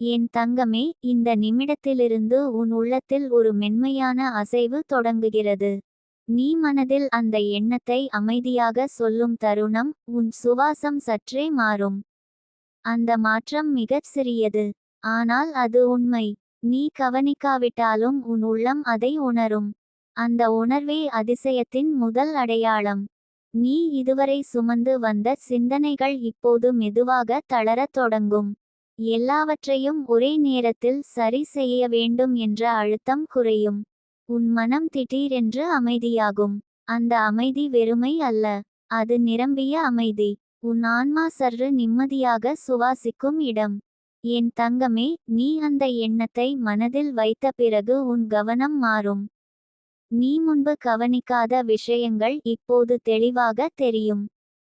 என் தங்கமே, இந்த நிமிடத்திலிருந்து உன் உள்ளத்தில் ஒரு மென்மையான அசைவு தொடங்குகிறது. நீ மனதில் அந்த எண்ணத்தை அமைதியாக சொல்லும் தருணம், உன் சுவாசம் சற்றே மாறும். அந்த மாற்றம் மிகச் சிறியது. ஆனால் அது உண்மை. நீ கவனிக்காவிட்டாலும் உன் உள்ளம் அதை உணரும். அந்த உணர்வே அதிசயத்தின் முதல் அடையாளம். நீ இதுவரை சுமந்து வந்த சிந்தனைகள் இப்போது மெதுவாக தளரத் தொடங்கும். எல்லாவற்றையும் ஒரே நேரத்தில் சரி செய்ய வேண்டும் என்ற அழுத்தம் குறையும். உன் மனம் திடீரென்று அமைதியாகும். அந்த அமைதி வெறுமை அல்ல. அது நிரம்பிய அமைதி. உன் ஆன்மா சற்று நிம்மதியாக சுவாசிக்கும் இடம். என் தங்கமே, நீ அந்த எண்ணத்தை மனதில் வைத்த பிறகு உன் கவனம் மாறும். நீ முன்பு கவனிக்காத விஷயங்கள் இப்போது தெளிவாக தெரியும்.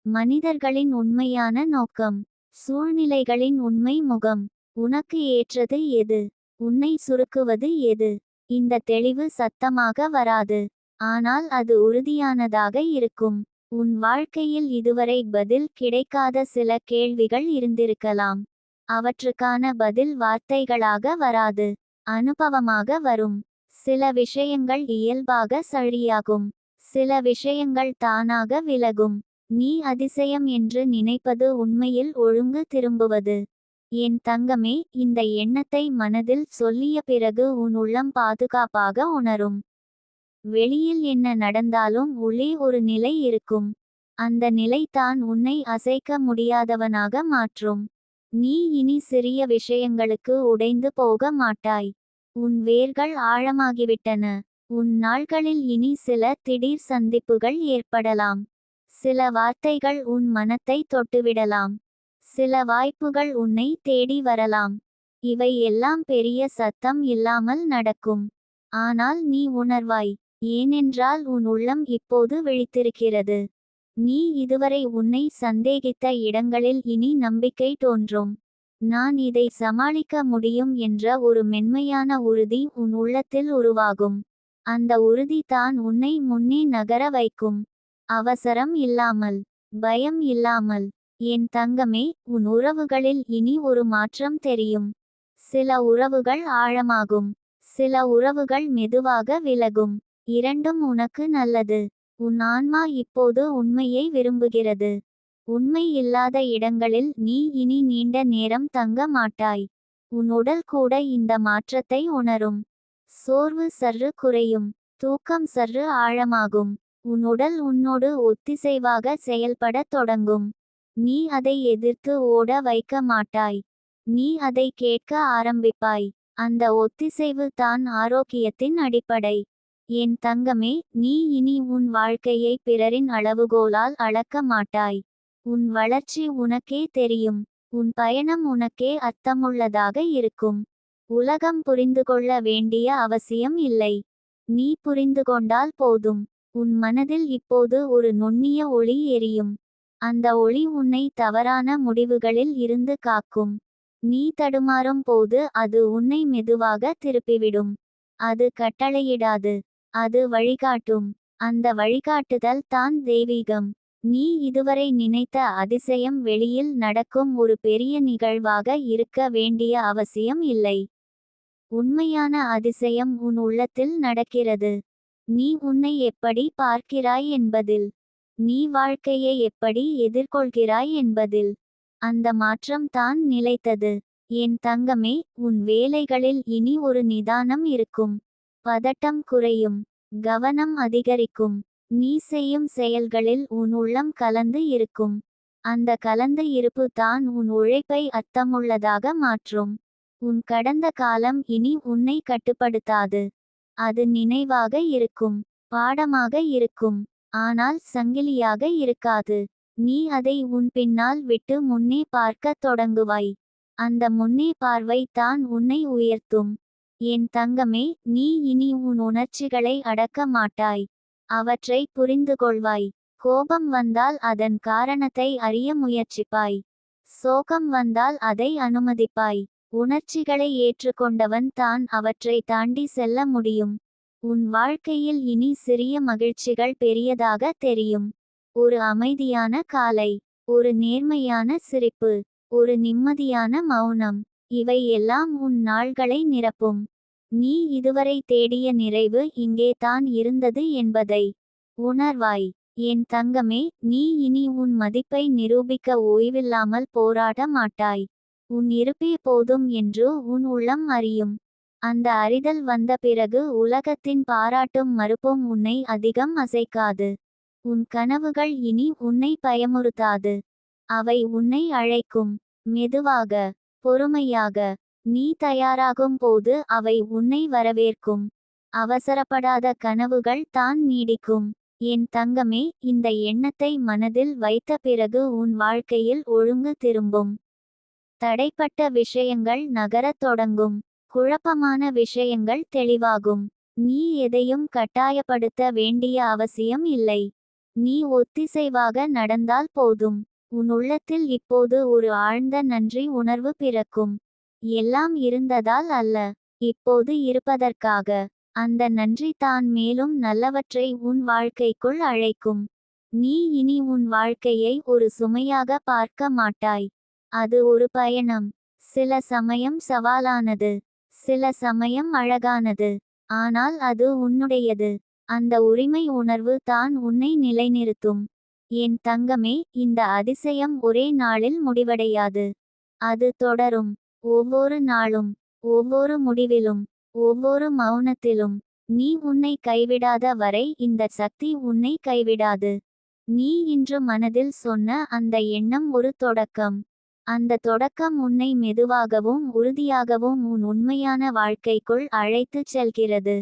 மனிதர்களின் உண்மையான நோக்கம், சூழ்நிலைகளின் உண்மை முகம், உனக்கு ஏற்றது எது, உன்னை சுருக்குவது எது. இந்த தெளிவு சத்தமாக வராது. ஆனால் அது உறுதியானதாக இருக்கும். உன் வாழ்க்கையில் இதுவரை பதில் கிடைக்காத சில கேள்விகள் இருந்திருக்கலாம். அவற்றுக்கான பதில் வார்த்தைகளாக வராது. அனுபவமாக வரும். சில விஷயங்கள் இயல்பாக சரியாகும். சில விஷயங்கள் தானாக விலகும். நீ அதிசயம் என்று நினைப்பது உண்மையில் ஒழுங்கு திரும்புவது. என் தங்கமே, இந்த எண்ணத்தை மனதில் சொல்லிய பிறகு உன் உள்ளம் பாதுகாப்பாக உணரும். வெளியில் என்ன நடந்தாலும் உள்ளே ஒரு நிலை இருக்கும். அந்த நிலை தான் உன்னை அசைக்க முடியாதவனாக மாற்றும். நீ இனி சிறிய விஷயங்களுக்கு உடைந்து போக மாட்டாய். உன் வேர்கள் ஆழமாகிவிட்டன. உன் நாள்களில் இனி சில திடீர் சந்திப்புகள் ஏற்படலாம். சில வார்த்தைகள் உன் மனத்தை தொட்டுவிடலாம். சில வாய்ப்புகள் உன்னை தேடி வரலாம். இவை எல்லாம் பெரிய சத்தம் இல்லாமல் நடக்கும். ஆனால் நீ உணர்வாய். ஏனென்றால் உன் உள்ளம் இப்போது விழித்திருக்கிறது. நீ இதுவரை உன்னை சந்தேகித்த இடங்களில் இனி நம்பிக்கை தோன்றும். நான் இதை சமாளிக்க முடியும் என்ற ஒரு மென்மையான உறுதி உன் உள்ளத்தில் உருவாகும். அந்த உறுதி தான் உன்னை முன்னே நகர வைக்கும். அவசரம் இல்லாமல், பயம் இல்லாமல். என் தங்கமே, உன் உறவுகளில் இனி ஒரு மாற்றம் தெரியும். சில உறவுகள் ஆழமாகும். சில உறவுகள் மெதுவாக விலகும். இரண்டும் உனக்கு நல்லது. உன் ஆன்மா இப்போது உண்மையை விரும்புகிறது. உண்மை இல்லாத இடங்களில் நீ இனி நீண்ட நேரம் தங்க மாட்டாய். உன் உடல் கூட இந்த மாற்றத்தை உணரும். சோர்வு சற்று குறையும். தூக்கம் சற்று ஆழமாகும். உன் உடல் உன்னோடு ஒத்திசைவாக செயல்படத் தொடங்கும். நீ அதை எதிர்த்து ஓட வைக்க மாட்டாய். நீ அதை கேட்க ஆரம்பிப்பாய். அந்த ஒத்திசைவு தான் ஆரோக்கியத்தின் அடிப்படை. என் தங்கமே, நீ இனி உன் வாழ்க்கையை பிறரின் அளவுகோலால் அளக்க மாட்டாய். உன் வளர்ச்சி உனக்கே தெரியும். உன் பயணம் உனக்கே அர்த்தமுள்ளதாக இருக்கும். உலகம் புரிந்துகொள்ள வேண்டிய அவசியம் இல்லை. நீ புரிந்துகொண்டால் போதும். உன் மனதில் இப்போது ஒரு நுண்ணிய ஒளி எரியும். அந்த ஒளி உன்னை தவறான முடிவுகளில் இருந்து காக்கும். நீ தடுமாறும் போது அது உன்னை மெதுவாக திருப்பிவிடும். அது கட்டளையிடாது. அது வழிகாட்டும். அந்த வழிகாட்டுதல் தான் தெய்வீகம். நீ இதுவரை நினைத்த அதிசயம் வெளியில் நடக்கும் ஒரு பெரிய நிகழ்வாக இருக்க வேண்டிய அவசியம் இல்லை. உண்மையான அதிசயம் உன் உள்ளத்தில் நடக்கிறது. நீ உன்னை எப்படி பார்க்கிறாய் என்பதில். நீ வாழ்க்கையை எப்படி எதிர்கொள்கிறாய் என்பதில். அந்த மாற்றம் தான் நிலைத்தது. என் தங்கமே, உன் வேலைகளில் இனி ஒரு நிதானம் இருக்கும். பதட்டம் குறையும். கவனம் அதிகரிக்கும். நீ செய்யும் செயல்களில் உன் உள்ளம் கலந்து இருக்கும். அந்த கலந்த இருப்பு தான் உன் உழைப்பை அர்த்தமுள்ளதாக மாற்றும். உன் கடந்த காலம் இனி உன்னை கட்டுப்படுத்தாது. அது நினைவாக இருக்கும். பாடமாக இருக்கும். ஆனால் சங்கிலியாக இருக்காது. நீ அதை உன் பின்னால் விட்டு முன்னே பார்க்கத் தொடங்குவாய். அந்த முன்னே பார்வை தான் உன்னை உயர்த்தும். என் தங்கமே, நீ இனி உன் உணர்ச்சிகளை அடக்க மாட்டாய். அவற்றை புரிந்துகொள்வாய். கோபம் வந்தால் அதன் காரணத்தை அறிய முயற்சிப்பாய். சோகம் வந்தால் அதை அனுமதிப்பாய். உணர்ச்சிகளை ஏற்றுக்கொண்டவன் தான் அவற்றை தாண்டி செல்ல முடியும். உன் வாழ்க்கையில் இனி சிறிய மகிழ்ச்சிகள் பெரியதாக தெரியும். ஒரு அமைதியான காலை. ஒரு நேர்மையான சிரிப்பு. ஒரு நிம்மதியான மௌனம். இவை எல்லாம் உன் நாள்களை நிரப்பும். நீ இதுவரை தேடிய நிறைவு இங்கே தான் இருந்தது என்பதை உணர்வாய். என் தங்கமே, நீ இனி உன் மதிப்பை நிரூபிக்க ஓய்வில்லாமல் போராட மாட்டாய். உன் இருப்பே போதும் என்று உன் உள்ளம் அறியும். அந்த அறிதல் வந்த பிறகு உலகத்தின் பாராட்டும் மறுப்பும் உன்னை அதிகம் அசைக்காது. உன் கனவுகள் இனி உன்னை பயமுறுத்தாது. அவை உன்னை அழைக்கும். மெதுவாக, பொறுமையாக. நீ தயாராகும் போது அவை உன்னை வரவேற்கும். அவசரப்படாத கனவுகள் தான் நீடிக்கும். என் தங்கமே, இந்த எண்ணத்தை மனதில் வைத்த பிறகு உன் வாழ்க்கையில் ஒழுங்கு திரும்பும். தடைப்பட்ட விஷயங்கள் நகரத் தொடங்கும். குழப்பமான விஷயங்கள் தெளிவாகும். நீ எதையும் கட்டாயப்படுத்த வேண்டிய அவசியம் இல்லை. நீ ஒத்திசைவாக நடந்தால் போதும். உன் உள்ளத்தில் இப்போது ஒரு ஆழ்ந்த நன்றி உணர்வு பிறக்கும். எல்லாம் இருந்ததால் அல்ல, இப்போது இருப்பதற்காக. அந்த நன்றி தான் மேலும் நல்லவற்றை உன் வாழ்க்கைக்குள் அழைக்கும். நீ இனி உன் வாழ்க்கையை ஒரு சுமையாக பார்க்க மாட்டாய். அது ஒரு பயணம். சில சமயம் சவாலானது, சில சமயம் அழகானது. ஆனால் அது உன்னுடையது. அந்த உரிமை உணர்வு தான் உன்னை நிலைநிறுத்தும். என் தங்கமே, இந்த அதிசயம் ஒரே நாளில் முடிவடையாது. அது தொடரும். ஒவ்வொரு நாளும், ஒவ்வொரு முடிவிலும், ஒவ்வொரு மௌனத்திலும். நீ உன்னை கைவிடாத வரை இந்த சக்தி உன்னை கைவிடாது. நீ இன்று மனதில் சொன்ன அந்த எண்ணம் ஒரு தொடக்கம். அந்த தொடக்கம் உன்னை மெதுவாகவும் உறுதியாகவும் உன் உண்மையான வாழ்க்கைக்குள் அழைத்துச் செல்கிறது.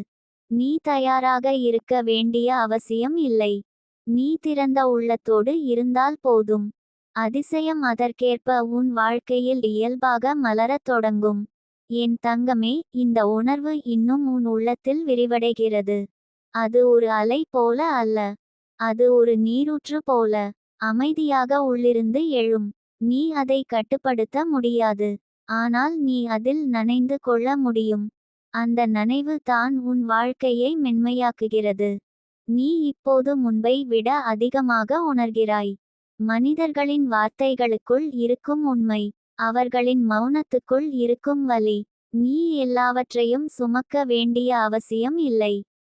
நீ தயாராக இருக்க வேண்டிய அவசியம் இல்லை. நீ திறந்த உள்ளத்தோடு இருந்தால் போதும். அதிசயம் அதற்கேற்ப உன் வாழ்க்கையில் இயல்பாக மலரத் தொடங்கும். என் தங்கமே, இந்த உணர்வு இன்னும் உன் உள்ளத்தில் விரிவடைகிறது. அது ஒரு அலை போல அல்ல, அது ஒரு நீரூற்று போல அமைதியாக உள்ளிருந்து எழும். நீ அதை கட்டுப்படுத்த முடியாது, ஆனால் நீ அதில் நனைந்து கொள்ள முடியும். அந்த நனைவு தான் உன் வாழ்க்கையை மென்மையாக்குகிறது. நீ இப்போது முன்பை விட அதிகமாக உணர்கிறாய். மனிதர்களின் வார்த்தைகளுக்குள் இருக்கும் உண்மை, அவர்களின் மௌனத்துக்குள் இருக்கும் வலி. நீ எல்லாவற்றையும் சுமக்க வேண்டிய அவசியம் இல்லை.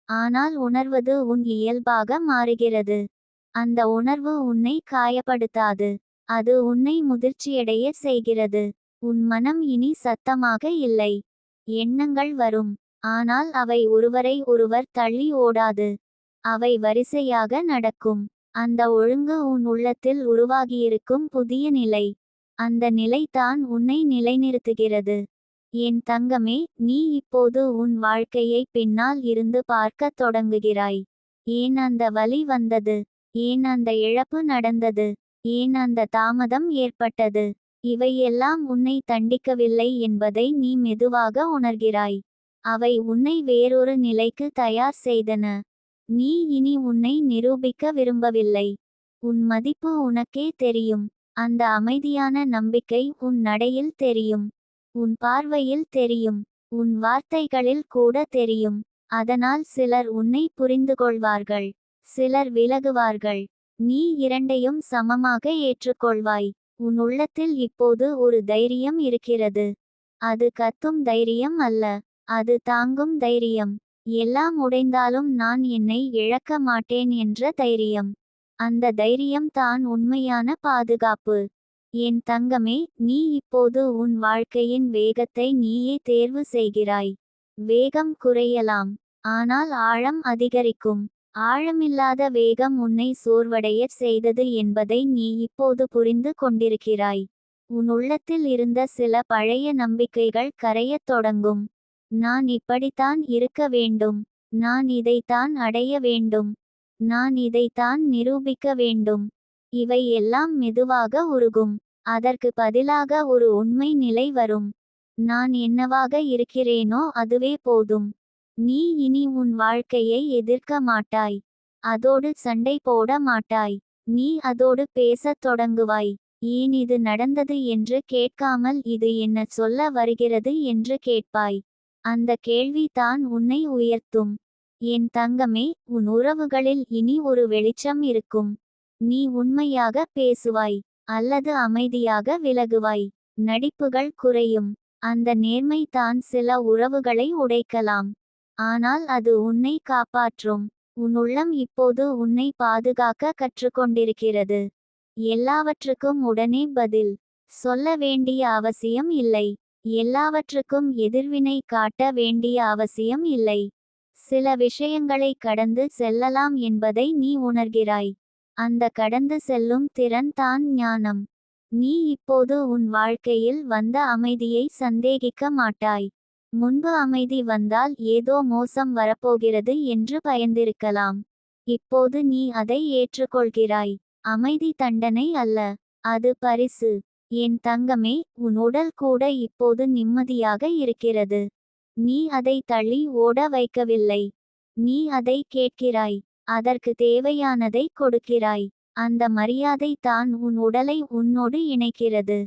ஆனால் உணர்வது உன் இயல்பாக மாறுகிறது. அந்த உணர்வு உன்னை காயப்படுத்தாது. அது உன்னை முதிர்ச்சியடைய செய்கிறது. உன் மனம் இனி சத்தமாக இல்லை. எண்ணங்கள் வரும், ஆனால் அவை ஒருவரை ஒருவர் தள்ளி ஓடாது. அவை வரிசையாக நடக்கும். அந்த ஒழுங்கு உன் உள்ளத்தில் உருவாகியிருக்கும் புதிய நிலை. அந்த நிலை தான் உன்னை நிலைநிறுத்துகிறது. என் தங்கமே, நீ இப்போது உன் வாழ்க்கையை பின்னால் இருந்து பார்க்கத் தொடங்குகிறாய். ஏன் அந்த வலி வந்தது? ஏன் அந்த இழப்பு நடந்தது? ஏன் அந்த தாமதம் ஏற்பட்டது? இவையெல்லாம் உன்னை தண்டிக்கவில்லை என்பதை நீ மெதுவாக உணர்கிறாய். அவை உன்னை வேறொரு நிலைக்கு தயார் செய்தன. நீ இனி உன்னை நிரூபிக்க விரும்பவில்லை. உன் மதிப்பு உனக்கே தெரியும். அந்த அமைதியான நம்பிக்கை உன் நடையில் தெரியும். உன் பார்வையில் தெரியும். உன் வார்த்தைகளில் கூட தெரியும். அதனால் சிலர் உன்னை புரிந்துகொள்வார்கள், சிலர் விலகுவார்கள். நீ இரண்டையும் சமமாக ஏற்றுக்கொள்வாய். உன் உள்ளத்தில் இப்போது ஒரு தைரியம் இருக்கிறது. அது கத்தும் தைரியம் அல்ல, அது தாங்கும் தைரியம். எல்லாம் உடைந்தாலும் நான் என்னை இழக்க மாட்டேன் என்ற தைரியம். அந்த தைரியம் தான் உண்மையான பாதுகாப்பு. என் தங்கமே, நீ இப்போது உன் வாழ்க்கையின் வேகத்தை நீயே தேர்வு செய்கிறாய். வேகம் குறையலாம், ஆனால் ஆழம் அதிகரிக்கும். ஆழமில்லாத வேகம் உன்னை சோர்வடைய செய்தது என்பதை நீ இப்போது புரிந்து கொண்டிருக்கிறாய். உன் உள்ளத்தில் இருந்த சில பழைய நம்பிக்கைகள் கரையத் தொடங்கும். நான் இப்படித்தான் இருக்க வேண்டும், நான் இதைத்தான் அடைய வேண்டும், நான் இதைத்தான் நிரூபிக்க வேண்டும். இவை எல்லாம் மெதுவாக உருகும். அதற்கு பதிலாக ஒரு உண்மை நிலை வரும். நான் என்னவாக இருக்கிறேனோ அதுவே போதும். நீ இனி உன் வாழ்க்கையை எதிர்க்க மாட்டாய். அதோடு சண்டை போட மாட்டாய். நீ அதோடு பேசத் தொடங்குவாய். ஏன் இது நடந்தது என்று கேட்காமல் இது என்ன சொல்ல வருகிறது என்று கேட்பாய். அந்த கேள்வி தான் உன்னை உயர்த்தும். என் தங்கமே, உன் உறவுகளில் இனி ஒரு வெளிச்சம் இருக்கும். நீ உண்மையாக பேசுவாய், அல்லது அமைதியாக விலகுவாய். நடிப்புகள் குறையும், அந்த நேர்மை தான் சில உறவுகளை உடைக்கலாம். ஆனால் அது உன்னை காப்பாற்றும். உன் உள்ளம் இப்போது உன்னை பாதுகாக்க கற்றுக்கொண்டிருக்கிறது. எல்லாவற்றுக்கும் உடனே பதில் சொல்ல வேண்டிய அவசியம் இல்லை. எல்லாவற்றுக்கும் எதிர்வினை காட்ட வேண்டிய அவசியம் இல்லை. சில விஷயங்களை கடந்து செல்லலாம் என்பதை நீ உணர்கிறாய். அந்த கடந்து செல்லும் திறன் தான் ஞானம். நீ இப்போது உன் வாழ்க்கையில் வந்த அமைதியை சந்தேகிக்க மாட்டாய். முன்பு அமைதி வந்தால் ஏதோ மோசம் வரப்போகிறது என்று பயந்திருக்கலாம். இப்போது நீ அதை ஏற்றுக்கொள்கிறாய். அமைதி தண்டனை அல்ல, அது பரிசு. என் தங்கமே, உன் உடல் கூட இப்போது நிம்மதியாக இருக்கிறது. நீ அதை தள்ளி ஓட வைக்கவில்லை. நீ அதை கேட்கிறாய். அதற்கு தேவையானதை கொடுக்கிறாய். அந்த மரியாதை தான் உன் உடலை உன்னோடு இணைக்கிறது.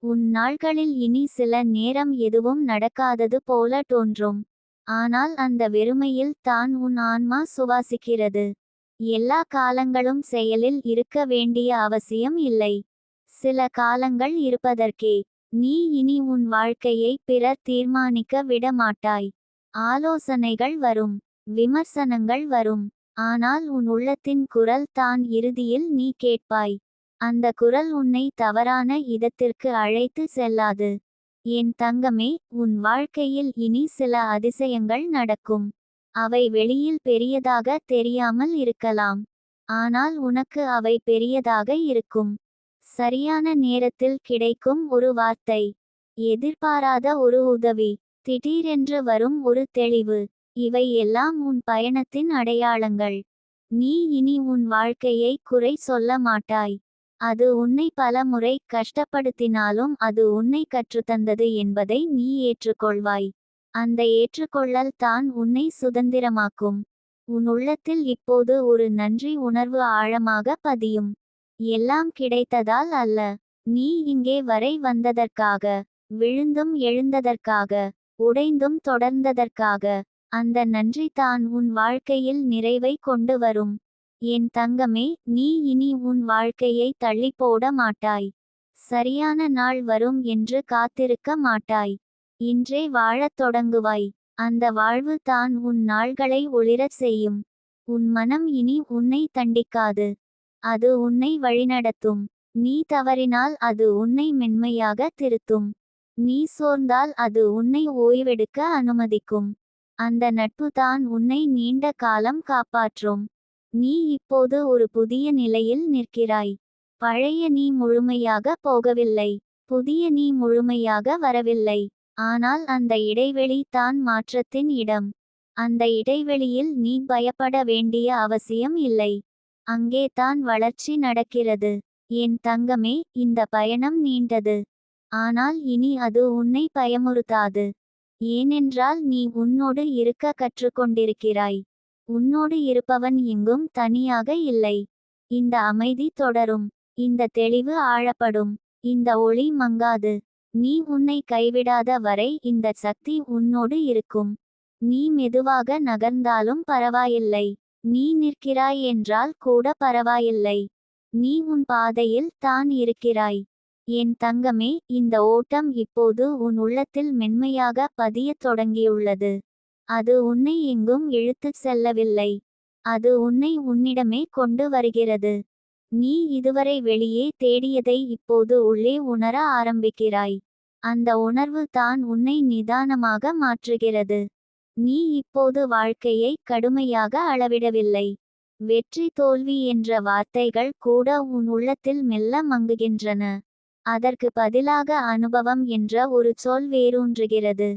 உன் நாள்களில் இனி சில நேரம் எதுவும் நடக்காதது போல தோன்றும். ஆனால் அந்த வெறுமையில் தான் உன் ஆன்மா சுவாசிக்கிறது. எல்லா காலங்களும் செயலில் இருக்க வேண்டிய அவசியம் இல்லை. சில காலங்கள் இருப்பதற்கே. நீ இனி உன் வாழ்க்கையை பிறர் தீர்மானிக்க விட மாட்டாய். ஆலோசனைகள் வரும், விமர்சனங்கள் வரும். ஆனால் உன் உள்ளத்தின் குரல் தான் இறுதியில் நீ கேட்பாய். அந்த குரல் உன்னை தவறான இடத்திற்கு அழைத்து செல்லாது. என் தங்கமே, உன் வாழ்க்கையில் இனி சில அதிசயங்கள் நடக்கும். அவை வெளியில் பெரியதாக தெரியாமல் இருக்கலாம். ஆனால் உனக்கு அவை பெரியதாக இருக்கும். சரியான நேரத்தில் கிடைக்கும் ஒரு வார்த்தை, எதிர்பாராத ஒரு உதவி, திடீரென்று வரும் ஒரு தெளிவு. இவை எல்லாம் உன் பயணத்தின் அடையாளங்கள். நீ இனி உன் வாழ்க்கையை குறை சொல்ல மாட்டாய். அது உன்னை பல முறை கஷ்டப்படுத்தினாலும் அது உன்னை கற்றுத்தந்தது என்பதை நீ ஏற்றுக்கொள்வாய். அந்த ஏற்றுக்கொள்ளல் தான் உன்னை சுதந்திரமாக்கும். உன் உள்ளத்தில் இப்போது ஒரு நன்றி உணர்வு ஆழமாக பதியும். எல்லாம் கிடைத்ததால் அல்ல, நீ இங்கே வரை வந்ததற்காக, விழுந்தும் எழுந்ததற்காக, உடைந்தும் தொடர்ந்ததற்காக. அந்த நன்றி தான் உன் வாழ்க்கையில் நிறைவை கொண்டு வரும். என் தங்கமே, நீ இனி உன் வாழ்க்கையை தள்ளி போட மாட்டாய். சரியான நாள் வரும் என்று காத்திருக்க மாட்டாய். இன்றே வாழத் தொடங்குவாய். அந்த வாழ்வு தான் உன் நாள்களை ஒளிரச் செய்யும். உன் மனம் இனி உன்னை தண்டிக்காது. அது உன்னை வழிநடத்தும். நீ தவறினால் அது உன்னை மென்மையாக திருத்தும். நீ சோர்ந்தால் அது உன்னை ஓய்வெடுக்க அனுமதிக்கும். அந்த நட்பு தான் உன்னை நீண்ட காலம் காப்பாற்றும். நீ இப்போது ஒரு புதிய நிலையில் நிற்கிறாய். பழைய நீ முழுமையாக போகவில்லை. புதிய நீ முழுமையாக வரவில்லை. ஆனால் அந்த இடைவெளி தான் மாற்றத்தின் இடம். அந்த இடைவெளியில் நீ பயப்பட வேண்டிய அவசியம் இல்லை. அங்கே தான் வளர்ச்சி நடக்கிறது. என் தங்கமே, இந்த பயணம் நீண்டது. ஆனால் இனி அது உன்னை பயமுறுத்தாது. ஏனென்றால் நீ உன்னோடு இருக்க கற்றுக்கொண்டிருக்கிறாய். உன்னோடு இருப்பவன் எங்கும் தனியாக இல்லை. இந்த அமைதி தொடரும். இந்த தெளிவு ஆழப்படும். இந்த ஒளி மங்காது. நீ உன்னை கைவிடாத வரை இந்த சக்தி உன்னோடு இருக்கும். நீ மெதுவாக நகர்ந்தாலும் பரவாயில்லை. நீ நிற்கிறாய் என்றால் கூட பரவாயில்லை. நீ உன் பாதையில் தான் இருக்கிறாய். என் தங்கமே, இந்த ஓட்டம் இப்போது உன் உள்ளத்தில் மென்மையாக பதியத் தொடங்கியுள்ளது. அது உன்னை எங்கும் இழுத்துச் செல்லவில்லை. அது உன்னை உன்னிடமே கொண்டு வருகிறது. நீ இதுவரை வெளியே தேடியதை இப்போது உள்ளே உணர ஆரம்பிக்கிறாய். அந்த உணர்வு தான் உன்னை நிதானமாக மாற்றுகிறது. நீ இப்போது வாழ்க்கையை கடுமையாக அளவிடவில்லை. வெற்றி தோல்வி என்ற வார்த்தைகள் கூட உன் உள்ளத்தில் மெல்ல மங்குகின்றன. அதற்கு பதிலாக அனுபவம் என்ற ஒரு சொல் வேரூன்றுகிறது.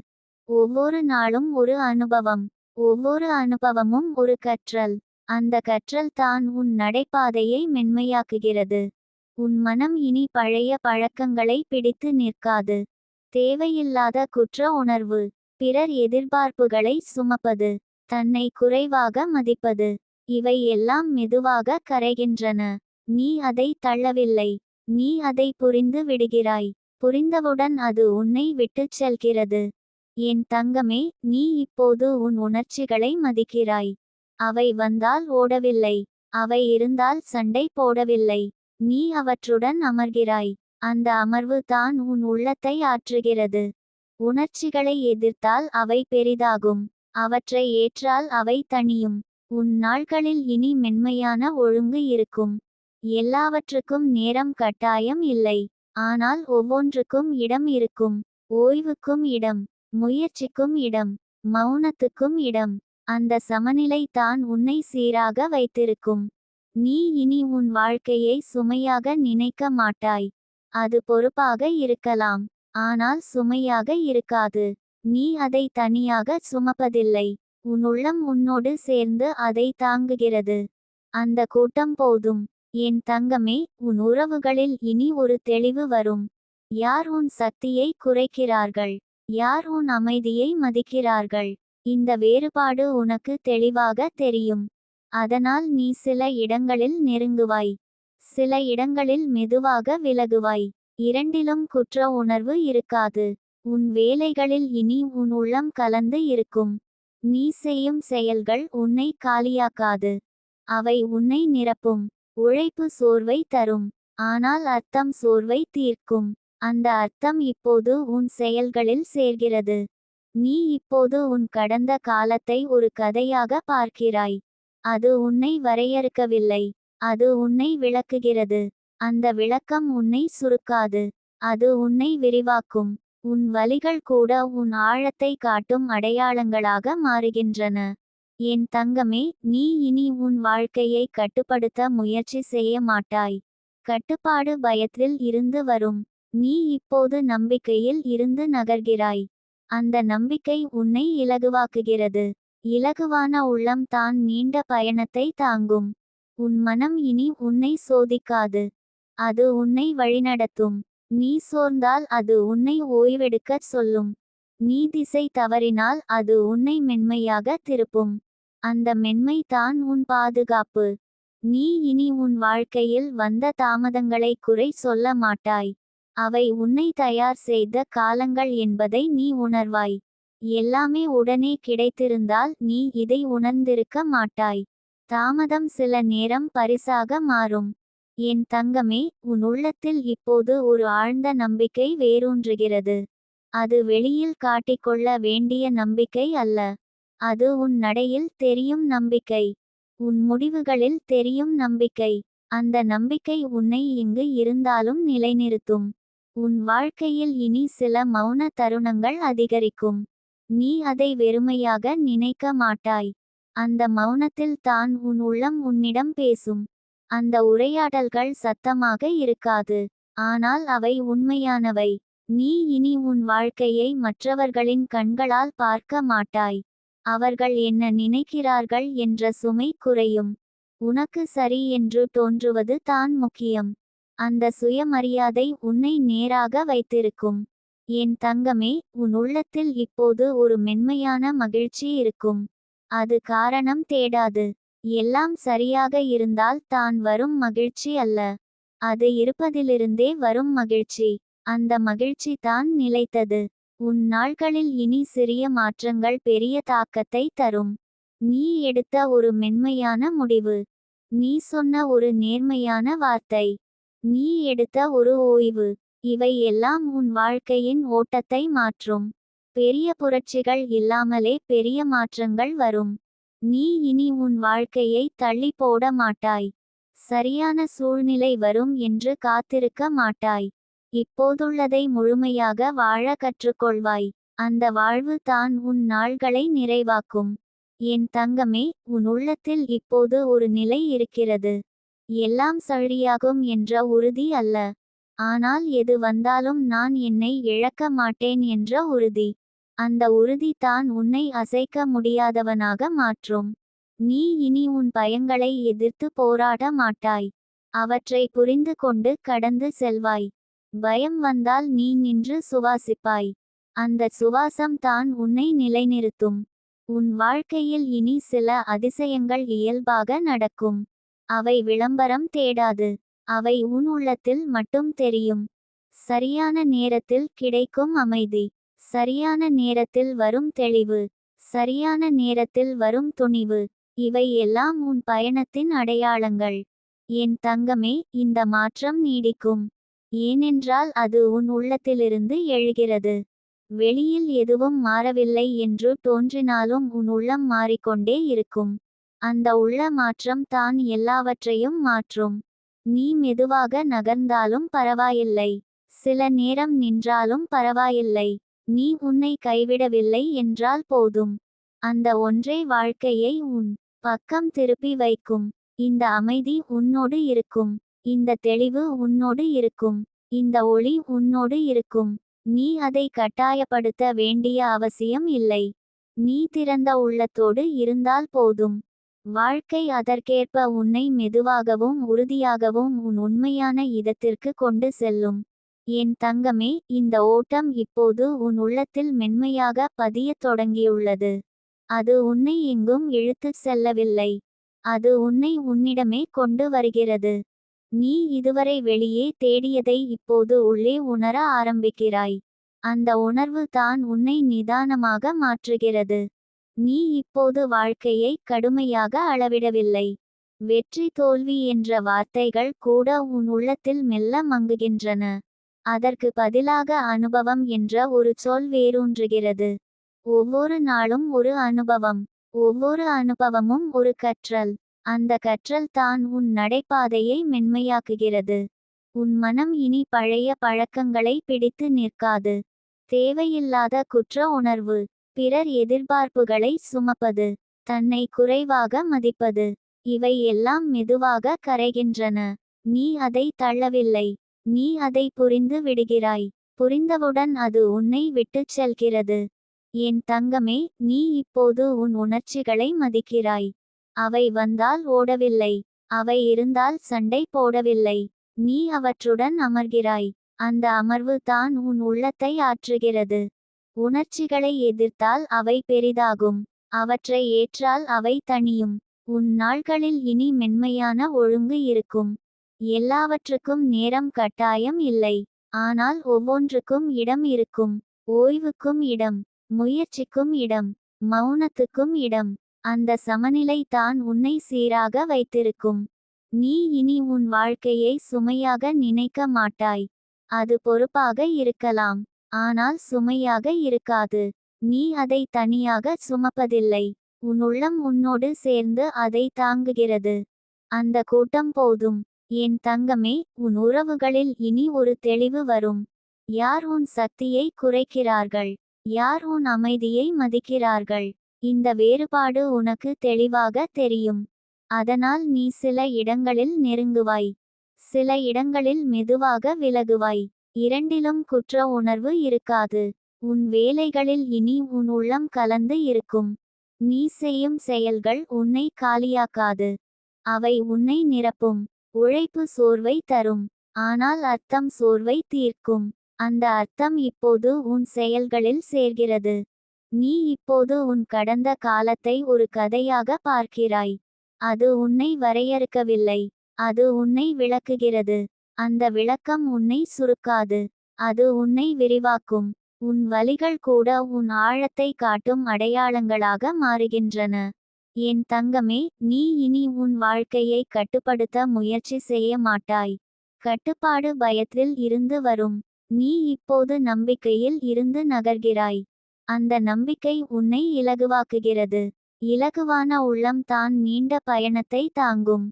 ஒவ்வொரு நாளும் ஒரு அனுபவம். ஒவ்வொரு அனுபவமும் ஒரு கற்றல். அந்த கற்றல் தான் உன் நடைபாதையை மென்மையாக்குகிறது. உன் மனம் இனி பழைய பழக்கங்களை பிடித்து நிற்காது. தேவையில்லாத குற்ற உணர்வு, பிறர் எதிர்பார்ப்புகளை சுமப்பது, தன்னை குறைவாக மதிப்பது, இவை எல்லாம் மெதுவாக கரைகின்றன. நீ அதை தள்ளவில்லை. நீ அதை புரிந்து விடுகிறாய். புரிந்தவுடன் அது உன்னை விட்டுச் செல்கிறது. என் தங்கமே, நீ இப்போது உன் உணர்ச்சிகளை மதிக்கிறாய். அவை வந்தால் ஓடவில்லை. அவை இருந்தால் சண்டை போடவில்லை. நீ அவற்றுடன் அமர்கிறாய். அந்த அமர்வு தான் உன் உள்ளத்தை ஆற்றுகிறது. உணர்ச்சிகளை எதிர்த்தால் அவை பெரிதாகும். அவற்றை ஏற்றால் அவை தணியும். உன் நாள்களில் இனி மென்மையான ஒழுங்கு இருக்கும். எல்லாவற்றுக்கும் நேரம் கட்டாயம் இல்லை. ஆனால் ஒவ்வொன்றுக்கும் இடம் இருக்கும். ஓய்வுக்கும் இடம், முயற்சிக்கும் இடம், மௌனத்துக்கும் இடம். அந்த சமநிலை தான் உன்னை சீராக வைத்திருக்கும். நீ இனி உன் வாழ்க்கையை சுமையாக நினைக்க மாட்டாய். அது பொறுப்பாக இருக்கலாம், ஆனால் சுமையாக இருக்காது. நீ அதை தனியாக சுமப்பதில்லை. உன் உள்ளம் உன்னோடு சேர்ந்து அதை தாங்குகிறது. அந்த கூட்டம் போதும். என் தங்கமே, உன் உறவுகளில் இனி ஒரு தெளிவு வரும். யார் உன் சக்தியை குறைக்கிறார்கள், யார் உன் அமைதியை மதிக்கிறார்கள். இந்த வேறுபாடு உனக்கு தெளிவாக தெரியும். அதனால் நீ சில இடங்களில் நெருங்குவாய், சில இடங்களில் மெதுவாக விலகுவாய். இரண்டிலும் குற்ற உணர்வு இருக்காது. உன் வேலைகளில் இனி உன் உள்ளம் கலந்து இருக்கும். நீ செய்யும் செயல்கள் உன்னை காலியாக்காது. அவை உன்னை நிரப்பும். உழைப்பு சோர்வை தரும், ஆனால் அர்த்தம் சோர்வை தீர்க்கும். அந்த அர்த்தம் இப்போது உன் செயல்களில் சேர்கிறது. நீ இப்போது உன் கடந்த காலத்தை ஒரு கதையாக பார்க்கிறாய். அது உன்னை வரையறுக்கவில்லை, அது உன்னை விளக்குகிறது. அந்த விளக்கம் உன்னை சுருக்காது, அது உன்னை விரிவாக்கும். உன் வலிகள் கூட உன் ஆழத்தை காட்டும் அடையாளங்களாக மாறுகின்றன. என் தங்கமே, நீ இனி உன் வாழ்க்கையை கட்டுப்படுத்த முயற்சி செய்ய மாட்டாய். கட்டுப்பாடு பயத்தில் இருந்து வரும். நீ இப்போது நம்பிக்கையில் இருந்து நகர்கிறாய். அந்த நம்பிக்கை உன்னை இலகுவாக்குகிறது. இலகுவான உள்ளம் தான் நீண்ட பயணத்தை தாங்கும். உன் மனம் இனி உன்னை சோதிக்காது, அது உன்னை வழிநடத்தும். நீ சோர்ந்தால் அது உன்னை ஓய்வெடுக்கச் சொல்லும். நீ திசை தவறினால் அது உன்னை மென்மையாக திருப்பும். அந்த மென்மை தான் உன் பாதுகாப்பு. நீ இனி உன் வாழ்க்கையில் வந்த தாமதங்களை குறை சொல்ல மாட்டாய். அவை உன்னை தயார் செய்த காலங்கள் என்பதை நீ உணர்வாய். எல்லாமே உடனே கிடைத்திருந்தால் நீ இதை உணர்ந்திருக்க மாட்டாய். தாமதம் சில நேரம் பரிசாக மாறும். என் தங்கமே, உன் உள்ளத்தில் இப்போது ஒரு ஆழ்ந்த நம்பிக்கை வேரூன்றுகிறது. அது வெளியில் காட்டிக்கொள்ள வேண்டிய நம்பிக்கை அல்ல. அது உன் நடையில் தெரியும் நம்பிக்கை, உன் முடிவுகளில் தெரியும் நம்பிக்கை. அந்த நம்பிக்கை உன்னை இங்கு இருந்தாலும் நிலைநிறுத்தும். உன் வாழ்க்கையில் இனி சில மௌன தருணங்கள் அதிகரிக்கும். நீ அதை வெறுமையாக நினைக்க மாட்டாய். அந்த மௌனத்தில் தான் உன் உள்ளம் உன்னிடம் பேசும். அந்த உரையாடல்கள் சத்தமாக இருக்காது, ஆனால் அவை உண்மையானவை. நீ இனி உன் வாழ்க்கையை மற்றவர்களின் கண்களால் பார்க்க மாட்டாய். அவர்கள் என்ன நினைக்கிறார்கள் என்ற சுமை குறையும். உனக்கு சரி என்று தோன்றுவது தான் முக்கியம். அந்த சுயமரியாதை உன்னை நேராக வைத்திருக்கும். என் தங்கமே, உன் உள்ளத்தில் இப்போது ஒரு மென்மையான மகிழ்ச்சி இருக்கும். அது காரணம் தேடாது. எல்லாம் சரியாக இருந்தால் தான் வரும் மகிழ்ச்சி அல்ல, அது இருப்பதிலிருந்தே வரும் மகிழ்ச்சி. அந்த மகிழ்ச்சி தான் நிலைத்தது. உன் நாள்களில் இனி சிறிய மாற்றங்கள் பெரிய தாக்கத்தை தரும். நீ எடுத்த ஒரு மென்மையான முடிவு, நீ சொன்ன ஒரு நேர்மையான வார்த்தை, நீ எடுத்த ஒரு ஓய்வு, இவை எல்லாம் உன் வாழ்க்கையின் ஓட்டத்தை மாற்றும். பெரிய புரட்சிகள் இல்லாமலே பெரிய மாற்றங்கள் வரும். நீ இனி உன் வாழ்க்கையை தள்ளி போட மாட்டாய். சரியான சூழ்நிலை வரும் என்று காத்திருக்க மாட்டாய். இப்போதுள்ளதை முழுமையாக வாழ கற்றுக்கொள்வாய். அந்த வாழ்வு தான் உன் நாள்களை நிறைவாக்கும். என் தங்கமே, உன் உள்ளத்தில் இப்போது ஒரு நிலை இருக்கிறது. எல்லாம் சரியாகும் என்ற உறுதி அல்ல, ஆனால் எது வந்தாலும் நான் என்னை இழக்க மாட்டேன் என்ற உறுதி. அந்த உறுதி தான் உன்னை அசைக்க முடியாதவனாக மாற்றும். நீ இனி உன் பயங்களை எதிர்த்து போராட மாட்டாய். அவற்றை புரிந்து கொண்டு கடந்து செல்வாய். பயம் வந்தால் நீ நின்று சுவாசிப்பாய். அந்த சுவாசம் தான் உன்னை நிலைநிறுத்தும். உன் வாழ்க்கையில் இனி சில அதிசயங்கள் இயல்பாக நடக்கும். அவை விளம்பரம் தேடாது, அவை உன் உள்ளத்தில் மட்டும் தெரியும். சரியான நேரத்தில் கிடைக்கும் அமைதி, சரியான நேரத்தில் வரும் தெளிவு, சரியான நேரத்தில் வரும் துணிவு, இவை எல்லாம் உன் பயணத்தின் அடையாளங்கள். என் தங்கமே, இந்த மாற்றம் நீடிக்கும். ஏனென்றால் அது உன் உள்ளத்திலிருந்து எழுகிறது. வெளியில் எதுவும் மாறவில்லை என்று தோன்றினாலும் உன் உள்ளம் மாறிக்கொண்டே இருக்கும். அந்த உள்ள மாற்றம் தான் எல்லாவற்றையும் மாற்றும். நீ மெதுவாக நகர்ந்தாலும் பரவாயில்லை. சில நேரம் நின்றாலும் பரவாயில்லை. நீ உன்னை கைவிடவில்லை என்றால் போதும். அந்த ஒன்றே வாழ்க்கையை உன் பக்கம் திருப்பி வைக்கும். இந்த அமைதி உன்னோடு இருக்கும். இந்த தெளிவு உன்னோடு இருக்கும். இந்த ஒளி உன்னோடு இருக்கும். நீ அதை கட்டாயப்படுத்த வேண்டிய அவசியம் இல்லை. நீ திறந்த உள்ளத்தோடு இருந்தால் போதும். வாழ்க்கை அதற்கேற்ப உன்னை மெதுவாகவும் உறுதியாகவும் உன் உண்மையான இடத்திற்கு கொண்டு செல்லும். என் தங்கமே, இந்த ஓட்டம் இப்போது உன் உள்ளத்தில் மென்மையாக பதியத் தொடங்கியுள்ளது. அது உன்னை எங்கும் இழுத்துச் செல்லவில்லை. அது உன்னை உன்னிடமே கொண்டு வருகிறது. நீ இதுவரை வெளியே தேடியதை இப்போது உள்ளே உணர ஆரம்பிக்கிறாய். அந்த உணர்வு தான் உன்னை நிதானமாக மாற்றுகிறது. நீ இப்போது வாழ்க்கையை கடுமையாக அளவிடவில்லை. வெற்றி தோல்வி என்ற வார்த்தைகள் கூட உன் உள்ளத்தில் மெல்ல மங்குகின்றன. அதற்கு பதிலாக அனுபவம் என்ற ஒரு சொல் வேரூன்றுகிறது. ஒவ்வொரு நாளும் ஒரு அனுபவம். ஒவ்வொரு அனுபவமும் ஒரு கற்றல். அந்த கற்றல் தான் உன் நடைபாதையை மென்மையாக்குகிறது. உன் மனம் இனி பழைய பழக்கங்களை பிடித்து நிற்காது. தேவையில்லாத குற்ற உணர்வு, பிறர் எதிர்பார்ப்புகளை சுமப்பது, தன்னை குறைவாக மதிப்பது, இவை எல்லாம் மெதுவாக கரைகின்றன. நீ அதை தள்ளவில்லை. நீ அதை புரிந்து விடுகிறாய். புரிந்தவுடன் அது உன்னை விட்டுச் செல்கிறது. என் தங்கமே, நீ இப்போது உன் உணர்ச்சிகளை மதிக்கிறாய். அவை வந்தால் ஓடவில்லை. அவை இருந்தால் சண்டை போடவில்லை. நீ அவற்றுடன் அமர்கிறாய். அந்த அமர்வு தான் உன் உள்ளத்தை ஆற்றுகிறது. உணர்ச்சிகளை எதிர்த்தால் அவை பெரிதாகும். அவற்றை ஏற்றால் அவை தணியும். உன் நாள்களில் இனி மென்மையான ஒழுங்கு இருக்கும். எல்லாவற்றுக்கும் நேரம் கட்டாயம் இல்லை. ஆனால் ஒவ்வொன்றுக்கும் இடம் இருக்கும். ஓய்வுக்கும் இடம், முயற்சிக்கும் இடம், மௌனத்துக்கும் இடம். அந்த சமநிலை தான் உன்னை சீராக வைத்திருக்கும். நீ இனி உன் வாழ்க்கையை சுமையாக நினைக்க மாட்டாய். அது பொறுப்பாக இருக்கலாம், ஆனால் சுமையாக இருக்காது. நீ அதை தனியாக சுமப்பதில்லை. உன் உள்ளம் உன்னோடு சேர்ந்து அதை தாங்குகிறது. அந்த கூட்டம் போதும். என் தங்கமே, உன் உறவுகளில் இனி ஒரு தெளிவு வரும். யார் உன் சக்தியை குறைக்கிறார்கள், யார் உன் அமைதியை மதிக்கிறார்கள், இந்த வேறுபாடு உனக்கு தெளிவாக தெரியும். அதனால் நீ சில இடங்களில் நெருங்குவாய், சில இடங்களில் மெதுவாக விலகுவாய். இரண்டிலும் குற்ற உணர்வு இருக்காது. உன் வேலைகளில் இனி உன் உள்ளம் கலந்து இருக்கும். நீ செய்யும் செயல்கள் உன்னை காலியாக்காது. அவை உன்னை நிரப்பும். உழைப்பு சோர்வை தரும், ஆனால் அர்த்தம் சோர்வை தீர்க்கும். அந்த அர்த்தம் இப்போது உன் செயல்களில் சேர்கிறது. நீ இப்போது உன் கடந்த காலத்தை ஒரு கதையாக பார்க்கிறாய். அது உன்னை வரையறுக்கவில்லை. அது உன்னை விளக்குகிறது. அந்த விளக்கம் உன்னை சுருக்காது. அது உன்னை விரிவாக்கும். உன் வலிகள் கூட உன் ஆழத்தை காட்டும் அடையாளங்களாக மாறுகின்றன. என் தங்கமே, நீ இனி உன் வாழ்க்கையை கட்டுப்படுத்த முயற்சி செய்ய மாட்டாய். கட்டுப்பாடு பயத்தில் இருந்து வரும். நீ இப்போது நம்பிக்கையில் இருந்து நகர்கிறாய். அந்த நம்பிக்கை உன்னை இலகுவாக்குகிறது. இலகுவான உள்ளம் தான் நீண்ட பயணத்தை தாங்கும்.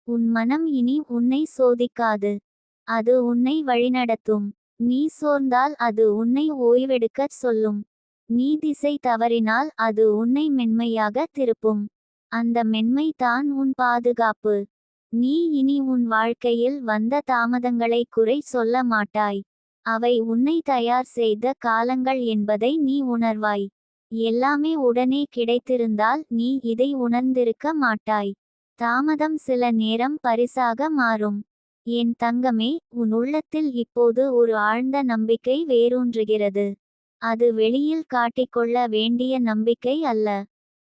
உன் மனம் இனி உன்னை சோதிக்காது. அது உன்னை வழிநடத்தும். நீ சோர்ந்தால் அது உன்னை ஓய்வெடுக்கச் சொல்லும். நீ திசை தவறினால் அது உன்னை மென்மையாக திருப்பும். அந்த மென்மை தான் உன் பாதுகாப்பு. நீ இனி உன் வாழ்க்கையில் வந்த தாமதங்களை குறை சொல்ல மாட்டாய். அவை உன்னை தயார் செய்த காலங்கள் என்பதை நீ உணர்வாய். எல்லாமே உடனே கிடைத்திருந்தால் நீ இதை உணர்ந்திருக்க மாட்டாய். தாமதம் சில நேரம் பரிசாக மாறும். என் தங்கமே, உன் உள்ளத்தில் இப்போது ஒரு ஆழ்ந்த நம்பிக்கை வேரூன்றுகிறது. அது வெளியில் காட்டிக்கொள்ள வேண்டிய நம்பிக்கை அல்ல.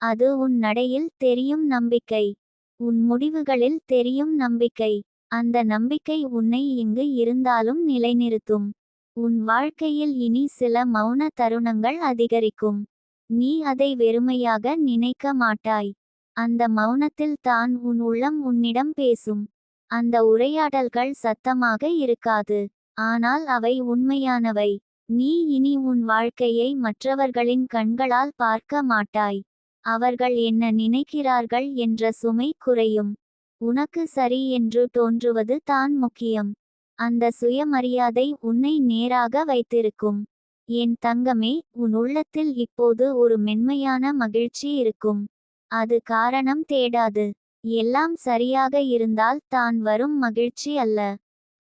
அது உன் நடையில் தெரியும் நம்பிக்கை. உன் முடிவுகளில் தெரியும் நம்பிக்கை. அந்த நம்பிக்கை உன்னை இங்கு இருந்தாலும் நிலைநிறுத்தும். உன் வாழ்க்கையில் இனி சில மௌன தருணங்கள் அதிகரிக்கும். நீ அதை வெறுமையாக நினைக்க மாட்டாய். அந்த மௌனத்தில் தான் உன் உள்ளம் உன்னிடம் பேசும். அந்த உரையாடல்கள் சத்தமாக இருக்காது, ஆனால் அவை உண்மையானவை. நீ இனி உன் வாழ்க்கையை மற்றவர்களின் கண்களால் பார்க்க மாட்டாய். அவர்கள் என்ன நினைக்கிறார்கள் என்ற சுமை குறையும். உனக்கு சரி என்று தோன்றுவது தான் முக்கியம். அந்த சுயமரியாதை உன்னை நேராக வைத்திருக்கும். என் தங்கமே, உன் உள்ளத்தில் இப்போது ஒரு மென்மையான மகிழ்ச்சி இருக்கும். அது காரணம் தேடாது. எல்லாம் சரியாக இருந்தால் தான் வரும் மகிழ்ச்சி அல்ல.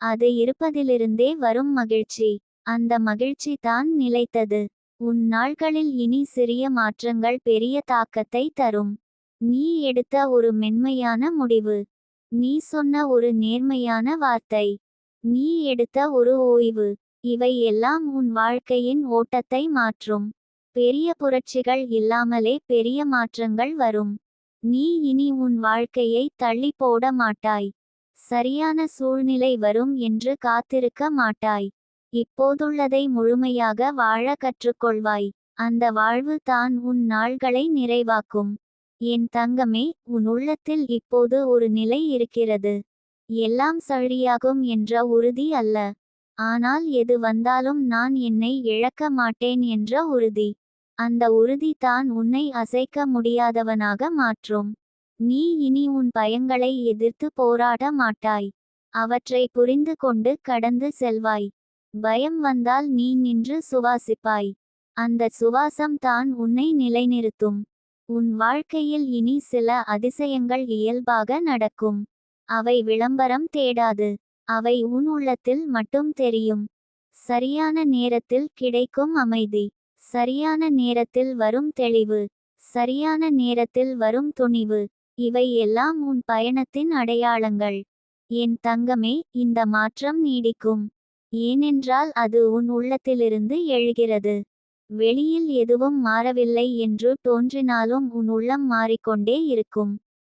அது இருப்பதிலிருந்தே வரும் மகிழ்ச்சி. அந்த மகிழ்ச்சி தான் நிலைத்தது. உன் நாள்களில் இனி சிறிய மாற்றங்கள் பெரிய தாக்கத்தை தரும். நீ எடுத்த ஒரு மென்மையான முடிவு. நீ சொன்ன ஒரு நேர்மையான வார்த்தை. நீ எடுத்த ஒரு ஓய்வு. இவை எல்லாம் உன் வாழ்க்கையின் ஓட்டத்தை மாற்றும். பெரிய புரட்சிகள் இல்லாமலே பெரிய மாற்றங்கள் வரும். நீ இனி உன் வாழ்க்கையை தள்ளி போட மாட்டாய். சரியான சூழ்நிலை வரும் என்று காத்திருக்க மாட்டாய். இப்போதுள்ளதை முழுமையாக வாழ கற்றுக்கொள்வாய். அந்த வாழ்வு தான் உன் நாள்களை நிறைவாக்கும். என் தங்கமே, உன் உள்ளத்தில் இப்போது ஒரு நிலை இருக்கிறது. எல்லாம் சரியாகும் என்ற உறுதி அல்ல. ஆனால் எது வந்தாலும் நான் என்னை இழக்க மாட்டேன் என்ற உறுதி. அந்த உறுதி தான் உன்னை அசைக்க முடியாதவனாக மாற்றும். நீ இனி உன் பயங்களை எதிர்த்து போராட மாட்டாய். அவற்றை புரிந்து கொண்டு கடந்து செல்வாய். பயம் வந்தால் நீ நின்று சுவாசிப்பாய். அந்த சுவாசம் தான் உன்னை நிலைநிறுத்தும். உன் வாழ்க்கையில் இனி சில அதிசயங்கள் இயல்பாக நடக்கும். அவை விளம்பரம் தேடாது. அவை உன் உள்ளத்தில் மட்டும் தெரியும். சரியான நேரத்தில் கிடைக்கும் அமைதி. சரியான நேரத்தில் வரும் தெளிவு. சரியான நேரத்தில் வரும் துணிவு. இவை எல்லாம் உன் பயணத்தின் அடையாளங்கள். என் தங்கமே, இந்த மாற்றம் நீடிக்கும். ஏனென்றால் அது உன் உள்ளத்திலிருந்து எழுகிறது. வெளியில் எதுவும் மாறவில்லை என்று தோன்றினாலும் உன் உள்ளம் மாறிக்கொண்டே இருக்கும்.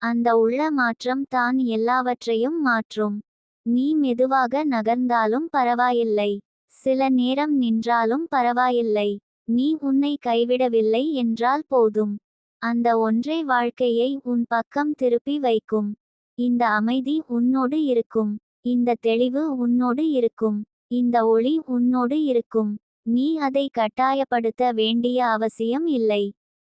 அந்த உள்ள மாற்றம் தான் எல்லாவற்றையும் மாற்றும். நீ மெதுவாக நகர்ந்தாலும் பரவாயில்லை. சில நேரம் நின்றாலும் பரவாயில்லை. நீ உன்னை கைவிடவில்லை என்றால் போதும். அந்த ஒன்றே வாழ்க்கையை உன் பக்கம் திருப்பி வைக்கும். இந்த அமைதி உன்னோடு இருக்கும். இந்த தெளிவு உன்னோடு இருக்கும். இந்த ஒளி உன்னோடு இருக்கும். நீ அதை கட்டாயப்படுத்த வேண்டிய அவசியம் இல்லை.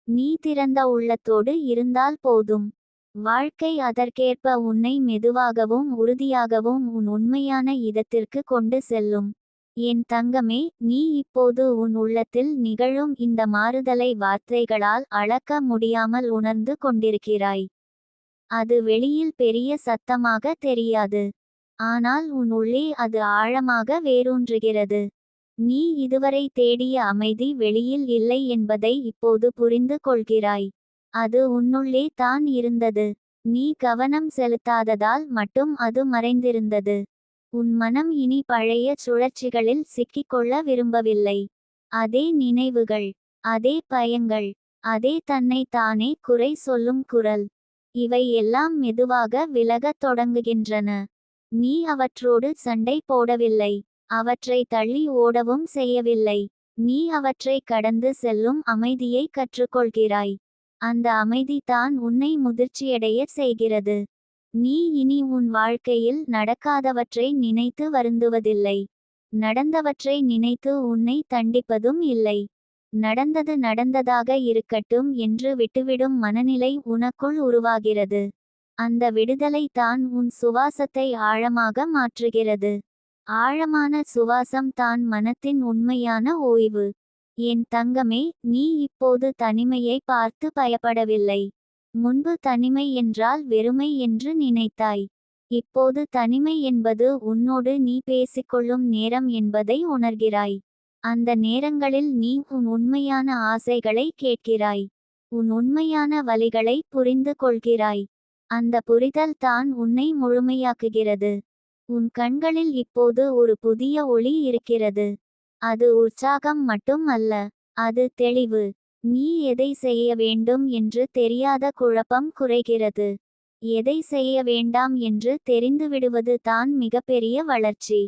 நீ திறந்த உள்ளத்தோடு இருந்தால் போதும். வாழ்க்கை அதற்கேற்ப உன்னை மெதுவாகவும் உறுதியாகவும் உன் உண்மையான இடத்திற்கு கொண்டு செல்லும். என் தங்கமே, நீ இப்போது உன் உள்ளத்தில் நிகழும் இந்த மாறுதலை வார்த்தைகளால் அளக்க முடியாமல் உணர்ந்து கொண்டிருக்கிறாய். அது வெளியில் பெரிய சத்தமாக தெரியாது. ஆனால் உன் உள்ளே அது ஆழமாக வேரூன்றுகிறது. நீ இதுவரை தேடிய அமைதி வெளியில் இல்லை என்பதை இப்போது புரிந்து கொள்கிறாய். அது உன்னுள்ளே தான் இருந்தது. நீ கவனம் செலுத்தாததால் மட்டும் அது மறைந்திருந்தது. உன் மனம் இனி பழைய சுழற்சிகளில் சிக்கிக்கொள்ள விரும்பவில்லை. அதே நினைவுகள், அதே பயங்கள், அதே தன்னை தானே குறை சொல்லும் குரல். இவை எல்லாம் மெதுவாக விலகத் தொடங்குகின்றன. நீ அவற்றோடு சண்டை போடவில்லை. அவற்றை தள்ளி ஓடவும் செய்யவில்லை. நீ அவற்றை கடந்து செல்லும் அமைதியை கற்றுக்கொள்கிறாய். அந்த அமைதி தான் உன்னை முதிர்ச்சியடைய செய்கிறது. நீ இனி உன் வாழ்க்கையில் நடக்காதவற்றை நினைத்து வருந்துவதில்லை. நடந்தவற்றை நினைத்து உன்னை தண்டிப்பதும் இல்லை. நடந்தது நடந்ததாக இருக்கட்டும் என்று விட்டுவிடும் மனநிலை உனக்குள் உருவாகிறது. அந்த விடுதலை தான் உன் சுவாசத்தை ஆழமாக மாற்றுகிறது. ஆழமான சுவாசம் தான் மனத்தின் உண்மையான ஓய்வு. என் தங்கமே, நீ இப்போது தனிமையை பார்த்து பயப்படவில்லை. முன்பு தனிமை என்றால் வெறுமை என்று நினைத்தாய். இப்போது தனிமை என்பது உன்னோடு நீ பேசிக்கொள்ளும் நேரம் என்பதை உணர்கிறாய். அந்த நேரங்களில் நீ உன் உண்மையான ஆசைகளை கேட்கிறாய். உன் உண்மையான வலிகளை புரிந்து கொள்கிறாய். அந்த புரிதல் தான் உன்னை முழுமையாக்குகிறது. உன் கண்களில் இப்போது ஒரு புதிய ஒளி இருக்கிறது. அது உற்சாகம் மட்டும் அல்ல. அது தெளிவு. நீ எதை செய்ய வேண்டும் என்று தெரியாத குழப்பம் குறைகிறது. எதை செய்ய வேண்டாம் என்று தெரிந்துவிடுவது தான் மிகப்பெரிய வளர்ச்சி.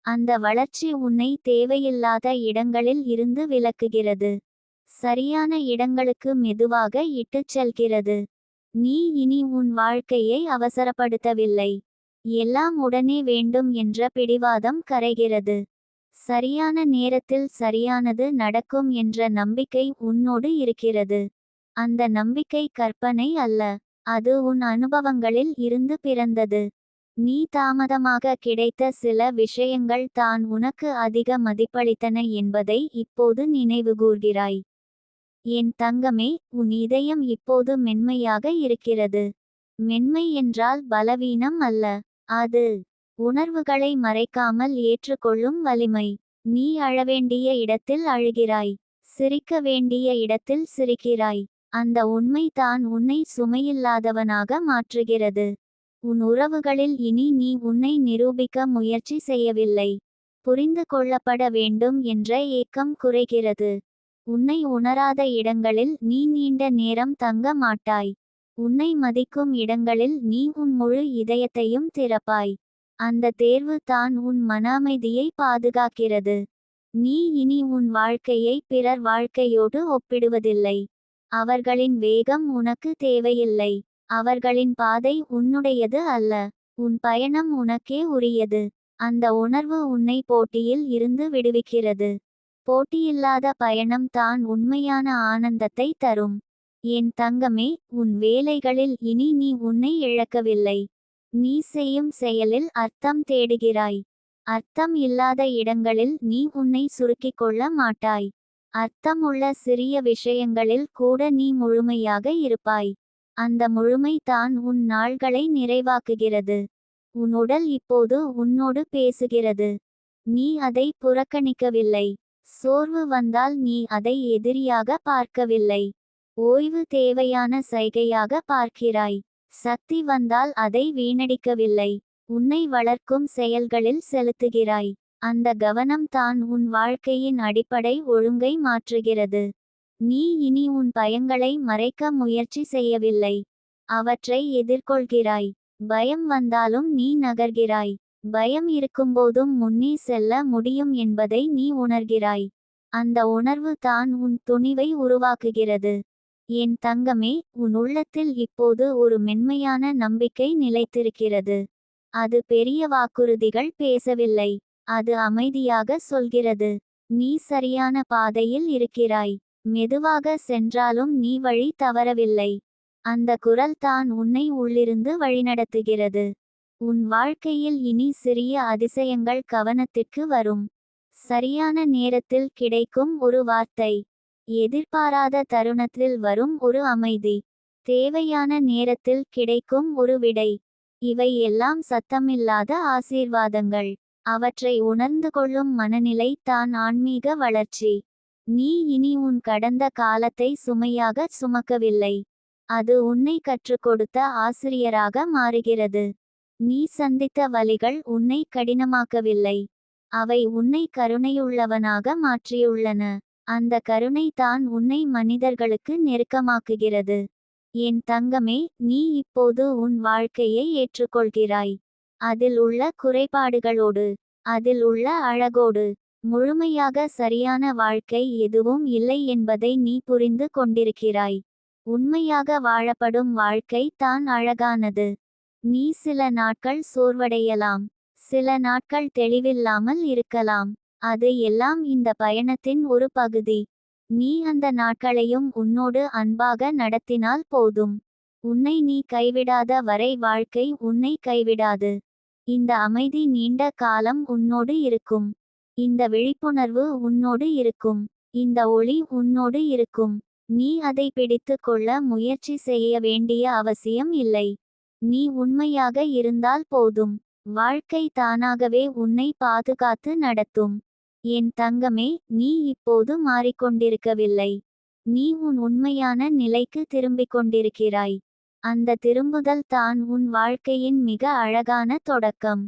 அந்த வளர்ச்சி உன்னை தேவையில்லாத இடங்களில் இருந்து விலக்குகிறது. சரியான இடங்களுக்கு மெதுவாக இட்டுச் செல்கிறது. நீ இனி உன் வாழ்க்கையை அவசரப்படுத்தவில்லை. எல்லாம் உடனே வேண்டும் என்ற பிடிவாதம் கரைகிறது. சரியான நேரத்தில் சரியானது நடக்கும் என்ற நம்பிக்கை உன்னோடு இருக்கிறது. அந்த நம்பிக்கை கற்பனை அல்ல. அது உன் அனுபவங்களில் இருந்து பிறந்தது. நீ தாமதமாக கிடைத்த சில விஷயங்கள் தான் உனக்கு அதிக மதிப்பளித்தன என்பதை இப்போது நினைவுகூர்கிறாய். என் தங்கமே, உன் இதயம் இப்போது மென்மையாக இருக்கிறது. மென்மை என்றால் பலவீனம் அல்ல. அது உணர்வுகளை மறைக்காமல் ஏற்றுக்கொள்ளும் வலிமை. நீ அழவேண்டிய இடத்தில் அழுகிறாய். சிரிக்க வேண்டிய இடத்தில் சிரிக்கிறாய். அந்த உண்மை தான் உன்னை சுமையில்லாதவனாக மாற்றுகிறது. உன் உறவுகளில் இனி நீ உன்னை நிரூபிக்க முயற்சி செய்யவில்லை. புரிந்து கொள்ளப்பட வேண்டும் என்ற ஏக்கம் குறைகிறது. உன்னை உணராத இடங்களில் நீ நீண்ட நேரம் தங்க மாட்டாய். உன்னை மதிக்கும் இடங்களில் நீ உன் முழு இதயத்தையும் திறப்பாய். அந்த தேர்வு தான் உன் மன அமைதியை பாதுகாக்கிறது. நீ இனி உன் வாழ்க்கையை பிறர் வாழ்க்கையோடு ஒப்பிடுவதில்லை. அவர்களின் வேகம் உனக்கு தேவையில்லை. அவர்களின் பாதை உன்னுடையது அல்ல. உன் பயணம் உனக்கே உரியது. அந்த உணர்வு உன்னை போட்டியில் இருந்து விடுவிக்கிறது. போட்டியில்லாத பயணம் தான் உண்மையான ஆனந்தத்தை தரும். என் தங்கமே, உன் வேலைகளில் இனி நீ உன்னை இழக்கவில்லை. நீ செய்யும் செயலில் அர்த்தம் தேடுகிறாய். அர்த்தம் இல்லாத இடங்களில் நீ உன்னை சுருக்கிக் கொள்ள மாட்டாய். அர்த்தமுள்ள சிறிய விஷயங்களில் கூட நீ முழுமையாக இருப்பாய். அந்த முழுமை தான் உன் நாள்களை நிறைவாக்குகிறது. உன் உடல் இப்போது உன்னோடு பேசுகிறது. நீ அதை புறக்கணிக்கவில்லை. சோர்வு வந்தால் நீ அதை எதிரியாக பார்க்கவில்லை. ஓய்வு தேவையான சைகையாக பார்க்கிறாய். சக்தி வந்தால் அதை வீணடிக்கவில்லை. உன்னை வளர்க்கும் செயல்களில் செலுத்துகிறாய். அந்த கவனம் தான் உன் வாழ்க்கையின் அடிப்படை ஒழுங்கை மாற்றுகிறது. நீ இனி உன் பயங்களை மறைக்க முயற்சி செய்யவில்லை. அவற்றை எதிர்கொள்கிறாய். பயம் வந்தாலும் நீ நகர்கிறாய். பயம் இருக்கும்போதும் முன்னே செல்ல முடியும் என்பதை நீ உணர்கிறாய். அந்த உணர்வு தான் உன் துணிவை உருவாக்குகிறது. என் தங்கமே, உன் உள்ளத்தில் இப்போது ஒரு மென்மையான நம்பிக்கை நிலைத்திருக்கிறது. அது பெரிய வாக்குறுதிகள் பேசவில்லை. அது அமைதியாக சொல்கிறது, நீ சரியான பாதையில் இருக்கிறாய். மெதுவாக சென்றாலும் நீ வழி தவறவில்லை. அந்த குரல் தான் உன்னை உள்ளிருந்து வழிநடத்துகிறது. உன் வாழ்க்கையில் இனி சிறிய அதிசயங்கள் கவனத்திற்கு வரும். சரியான நேரத்தில் கிடைக்கும் ஒரு வார்த்தை. எதிர்பாராத தருணத்தில் வரும் ஒரு அமைதி. தேவையான நேரத்தில் கிடைக்கும் ஒரு விடை. இவை எல்லாம் சத்தமில்லாத ஆசீர்வாதங்கள். அவற்றை உணர்ந்து கொள்ளும் மனநிலை தான் ஆன்மீக வளர்ச்சி. நீ இனி உன் கடந்த காலத்தை சுமையாக சுமக்கவில்லை. அது உன்னை கற்றுக் கொடுத்த ஆசிரியராக மாறுகிறது. நீ சந்தித்த வலிகள் உன்னை கடினமாக்கவில்லை. அவை உன்னை கருணையுள்ளவனாக மாற்றியுள்ளன. அந்த கருணை தான் உன்னை மனிதர்களுக்கு நெருக்கமாக்குகிறது. என் தங்கமே, நீ இப்போது உன் வாழ்க்கையை ஏற்றுக்கொள்கிறாய். அதில் உள்ள குறைபாடுகளோடு, அதில் உள்ள அழகோடு. முழுமையாக சரியான வாழ்க்கை எதுவும் இல்லை என்பதை நீ புரிந்து கொண்டிருக்கிறாய். உண்மையாக வாழப்படும் வாழ்க்கை தான் அழகானது. நீ சில நாட்கள் சோர்வடையலாம். சில நாட்கள் தெளிவில்லாமல் இருக்கலாம். அது எல்லாம் இந்த பயணத்தின் ஒரு பகுதி. நீ அந்த நாட்களையும் உன்னோடு அன்பாக நடத்தினால் போதும். உன்னை நீ கைவிடாத வரை வாழ்க்கை உன்னை கைவிடாது. இந்த அமைதி நீண்ட காலம் உன்னோடு இருக்கும். இந்த விழிப்புணர்வு உன்னோடு இருக்கும். இந்த ஒளி உன்னோடு இருக்கும். நீ அதை பிடித்து கொள்ள முயற்சி செய்ய வேண்டிய அவசியம் இல்லை. நீ உண்மையாக இருந்தால் போதும். வாழ்க்கை தானாகவே உன்னை பாதுகாத்து நடத்தும். என் தங்கமே, நீ இப்போது மாறிக்கொண்டிருக்கவில்லை. நீ உன் உண்மையான நிலைக்கு திரும்பிக் கொண்டிருக்கிறாய். அந்த திரும்புதல் தான் உன் வாழ்க்கையின் மிக அழகான தொடக்கம்.